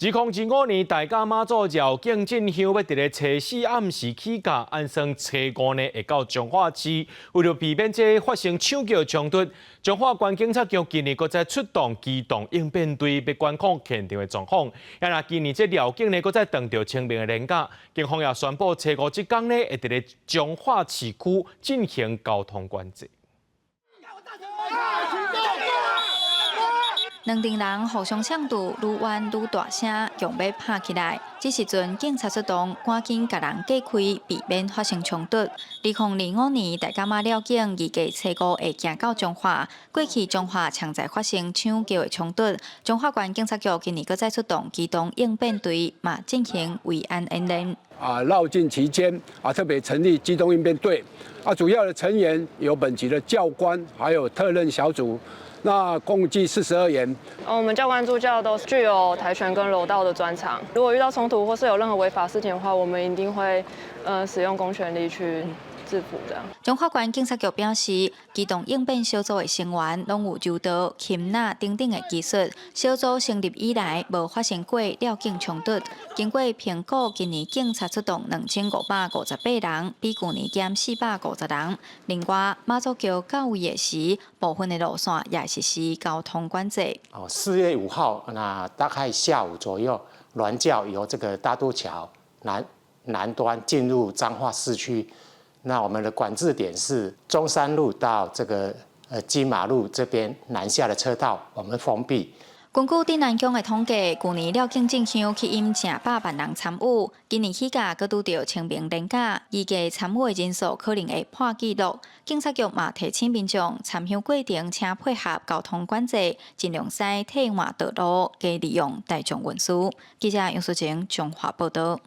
2025年大甲妈祖绕境进香，要伫咧初四暗时起驾，按算初五呢会到彰化市。为了避免这发生抢轿冲突，彰化县警察局今年搁再出动机动应变队，要管控现场的状况。也若今年这绕境呢，搁再撞到清明的连假，警方也宣布初五这天呢，会伫咧彰化市区进行交通管制。 两阵人互相抢渡，愈冤愈大声，强要拍起来。这时阵，警察出动，赶紧甲人隔开，避免发生冲突。2025年大甲妈了境，预计初五会行到彰化。过去彰化常在发生抢轿的冲突，彰化县警察局今年搁再出动机动应变队，嘛进行维安演练。绕境期间特别成立机动应变队，主要的成员有本级的教官，还有特任小组。 那共计42人。我们教官助教都具有跆拳跟柔道的专长。如果遇到冲突或是有任何违法事情的话，我们一定会使用公权力去制服这样。彰化县警察局表示，机动应变小组的成员拢有柔道、擒拿等等的技术。小组成立以来，无发生过绕境冲突。经过评估，今年警察出动2558人，比去年减450人。另外，妈祖桥到位的时，部分的路线也实施交通管制。4月5号，那大概下午左右，銮轿由这个大渡桥南端进入彰化市区。 那我们的管制点是中山路到这个金马路这边南下的车道，我们封闭。根据镇南乡的统计，去年绕境进香吸引正100万人参与，今年起价搁拄到清明连假，预计参与的人数可能会破纪录。警察局嘛提醒民众参香过程，请配合交通管制，尽量使替换道路，加利用大众运输。记者杨淑晴，彰化报道。